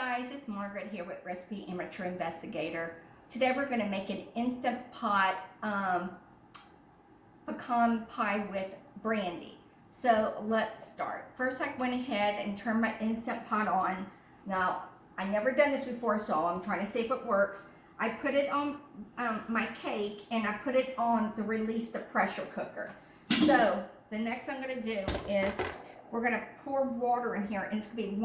guys, it's Margaret here with Recipe Amateur Investigator. Today we're going to make an Instant Pot pecan pie with brandy. So let's start. First I went ahead and turned my Instant Pot on. Now, I've never done this before, so I'm trying to see if it works. I put it on my cake and I put it on the release the pressure cooker. So the next I'm going to do is we're going to pour water in here, and it's going to be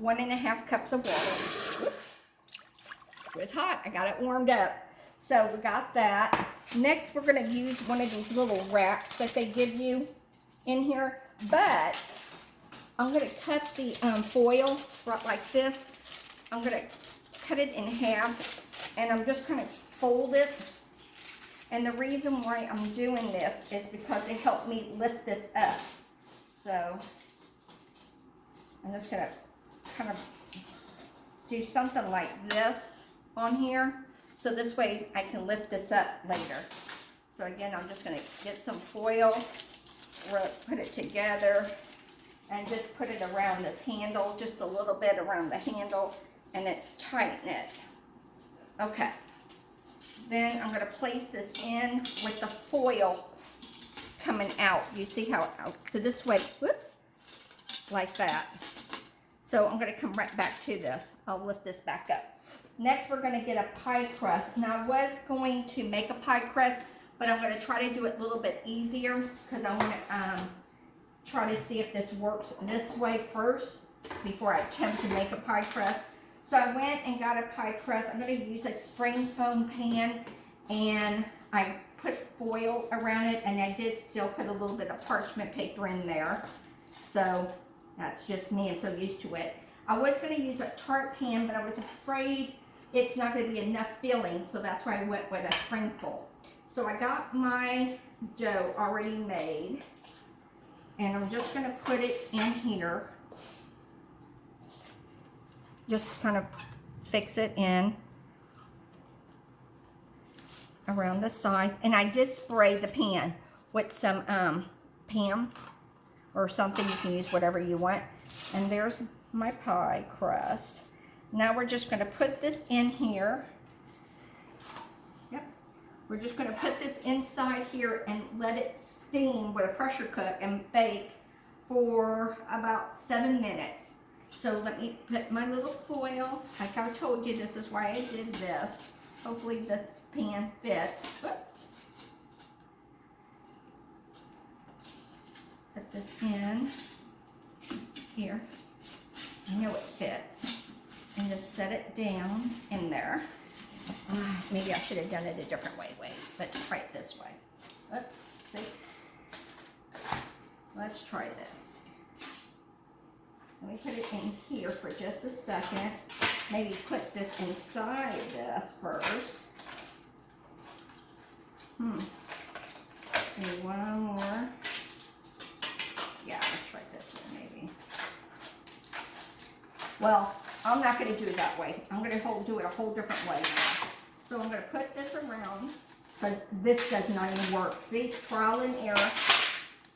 1.5 cups of water. Whoops. It was hot. I got it warmed up. So we got that. Next, we're going to use one of these little wraps that they give you in here, but I'm going to cut the foil right like this. I'm going to cut it in half, and I'm just going to fold it. And the reason why I'm doing this is because it helped me lift this up. So I'm just going to kind of do something like this on here. So this way I can lift this up later. So again, I'm just going to get some foil, put it together, and just put it around this handle, just a little bit around the handle, and it's tighten it. Okay. Then I'm going to place this in with the foil coming out. You see how it out? So this way, whoops, like that. So I'm going to come right back to this. I'll lift this back up. Next, we're going to get a pie crust. Now, I was going to make a pie crust, but I'm going to try to do it a little bit easier because I want to try to see if this works this way first before I attempt to make a pie crust. So I went and got a pie crust. I'm going to use a spring foam pan, and I put foil around it, and I did still put a little bit of parchment paper in there. So that's just me. I'm so used to it. I was going to use a tart pan, but I was afraid it's not going to be enough filling, so that's why I went with a sprinkle. So I got my dough already made, and I'm just going to put it in here. Just kind of fix it in around the sides. And I did spray the pan with some Pam or something. You can use whatever you want. And there's my pie crust. Now we're just going to put this in here. Yep. We're just going to put this inside here and let it steam with a pressure cook and bake for about 7 minutes. So let me put my little foil. Like I told you, this is why I did this. Hopefully this pan fits. Oops. Put this in here. I know it fits. And just set it down in there. Maybe I should have done it a different way. Wait, let's try it this way. Oops. See? Let's try this. Let me put it in here for just a second. Maybe put this inside this first. Maybe one more. Yeah, let's try this one maybe. Well, I'm not going to do it that way. I'm going to do it a whole different way now. So I'm going to put this around, because this does not even work. See, it's trial and error.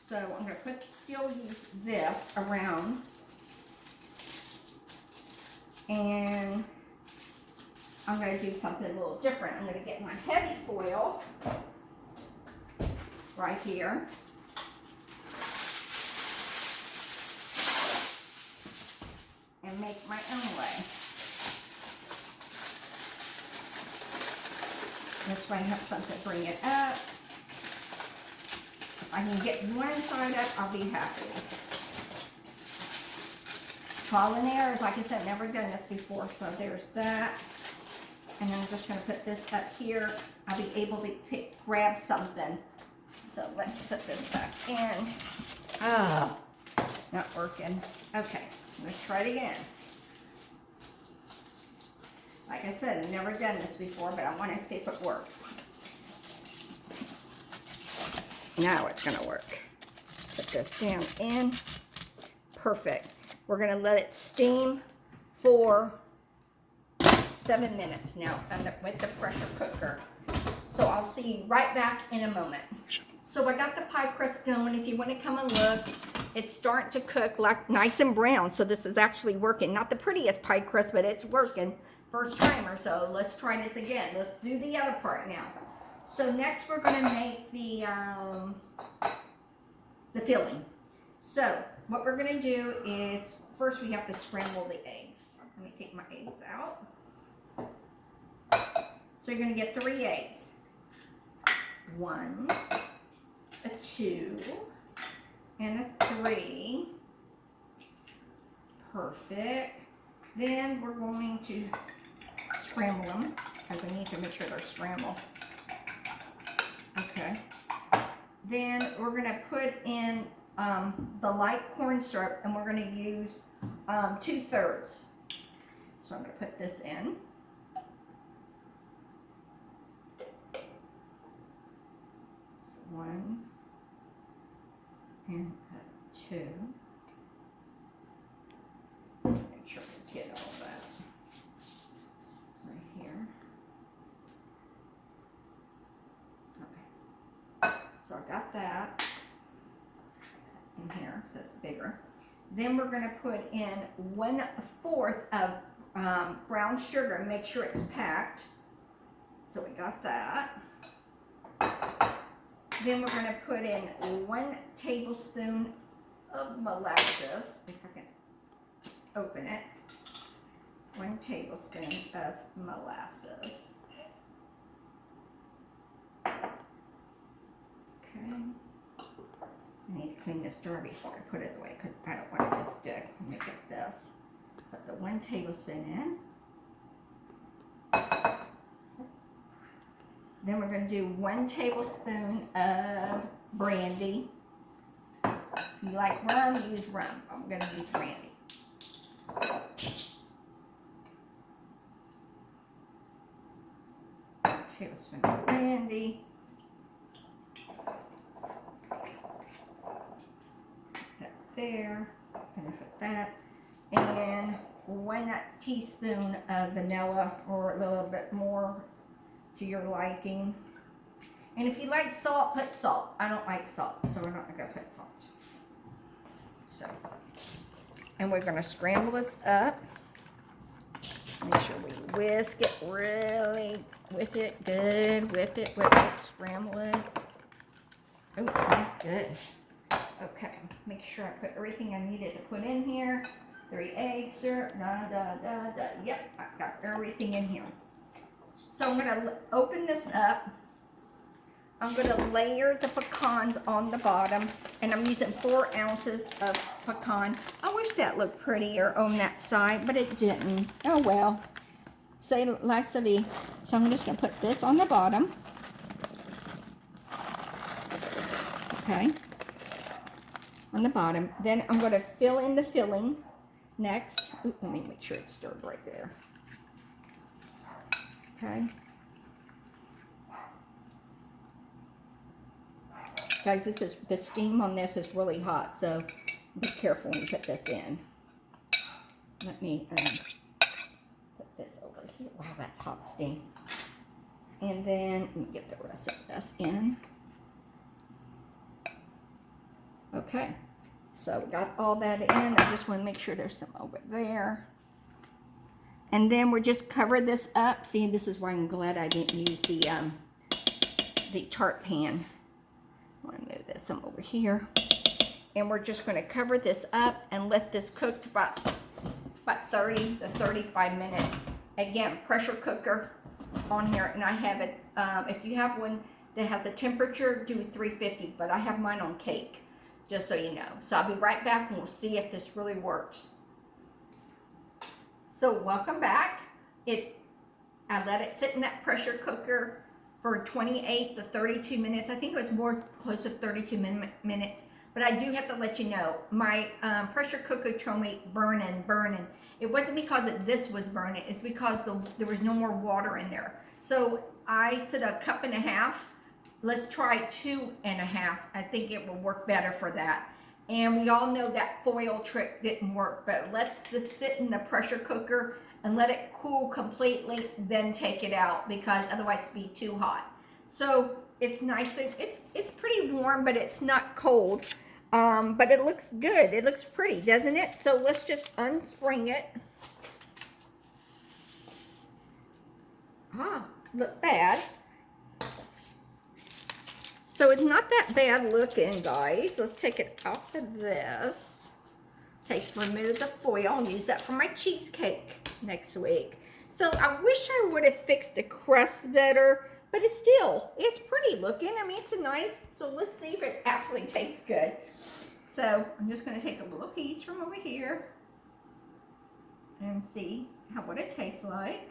So I'm going to still use this around. And I'm going to do something a little different. I'm going to get my heavy foil right here. And make my own way. This way I have something to bring it up. If I can get one side up, I'll be happy. Trial and error, like I said, never done this before, so there's that. And then I'm just going to put this up here. I'll be able to grab something. So let's put this back in. Oh, not working. Okay, let's try it again. Like I said, I've never done this before, but I want to see if it works. Now it's going to work. Put this down in. Perfect. We're going to let it steam for 7 minutes now with the pressure cooker. So I'll see you right back in a moment. So I got the pie crust going. If you want to come and look, it's starting to cook like nice and brown. So this is actually working. Not the prettiest pie crust, but it's working. First timer. So let's try this again. Let's do the other part now. So next we're going to make the filling. So what we're going to do is first we have to scramble the eggs. Let me take my eggs out. So you're going to get 3 eggs. 1, a 2, and a 3. Perfect. Then we're going to scramble them because I need to make sure they're scrambled. Okay. Then we're going to put in the light corn syrup, and we're going to use 2/3. So I'm going to put this in. 1 and 2. Make sure we get all that right here. Okay. So I got that in here, so it's bigger. Then we're going to put in 1/4 of brown sugar and make sure it's packed. So we got that. Then we're going to put in 1 tablespoon of molasses, if I can open it. 1 tablespoon of molasses. Okay. I need to clean this jar before I put it away because I don't want it to stick. Let me get this. Put the 1 tablespoon in. Then we're going to do 1 tablespoon of brandy. If you like rum, use rum. I'm going to use brandy. Tablespoon of brandy. Put that there. Finish with that. And 1 teaspoon of vanilla, or a little bit more to your liking. And if you like salt, put salt. I don't like salt, so we're not going to put salt. So, and we're going to scramble this up. Make sure we whisk it really, whip it good, whip it, scramble it. Oh, it smells good. Okay, make sure I put everything I needed to put in here. 3 eggs, syrup, Yep, I've got everything in here. So I'm going to open this up. I'm going to layer the pecans on the bottom, and I'm using 4 ounces of pecan. I wish that looked prettier on that side, but it didn't. Oh well. Say less of me. So I'm just going to put this on the bottom. Okay. On the bottom. Then I'm going to fill in the filling next. Ooh, let me make sure it's stirred right there. Okay. Guys, this is the steam on this is really hot, so be careful when you put this in. Let me put this over here. Wow, that's hot steam. And then let me get the rest of this in. Okay, so we got all that in. I just want to make sure there's some over there. And then we're just cover this up. See, this is why I'm glad I didn't use the tart pan. I'm going to move this some over here. And we're just going to cover this up and let this cook to about 30 to 35 minutes. Again, pressure cooker on here. And I have it, if you have one that has a temperature, do 350. But I have mine on cake, just so you know. So I'll be right back and we'll see if this really works. So welcome back. I let it sit in that pressure cooker for 28 to 32 minutes. I think it was more close to 32 minutes, but I do have to let you know, my pressure cooker told me burning. It wasn't because this was burning, it's because there was no more water in there. So I said 1.5 cups. Let's try 2.5. I think it will work better for that. And we all know that foil trick didn't work, but let this sit in the pressure cooker and let it cool completely, then take it out, because otherwise it'd be too hot. So It's nice. It's pretty warm, but it's not cold. But it looks good. It looks pretty, doesn't it? So let's just unspring it. Look bad. So it's not that bad looking, guys. Let's take it off of this. Remove the foil. I'll use that for my cheesecake next week. So I wish I would have fixed the crust better, but it's pretty looking. I mean, it's a nice, so let's see if it actually tastes good. So I'm just going to take a little piece from over here and see what it tastes like.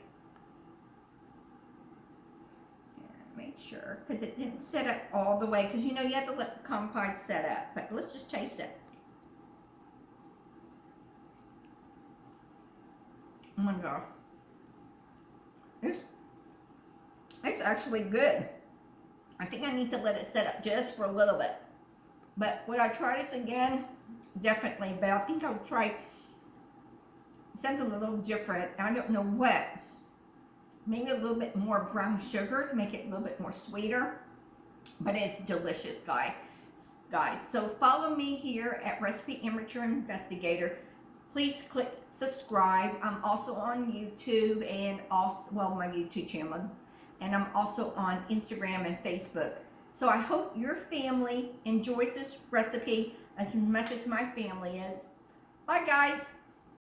Make sure, because it didn't set up all the way, because you know you have to let pecan pie set up. But let's just taste it. Oh my gosh, it's actually good. I think I need to let it set up just for a little bit. But would I try this again? Definitely. But I think I'll try something a little different. I don't know what. Maybe a little bit more brown sugar to make it a little bit more sweeter, but it's delicious, guys. So follow me here at Recipe Amateur Investigator. Please click subscribe. I'm also on YouTube and my YouTube channel, and I'm also on Instagram and Facebook. So I hope your family enjoys this recipe as much as my family is. Bye, guys.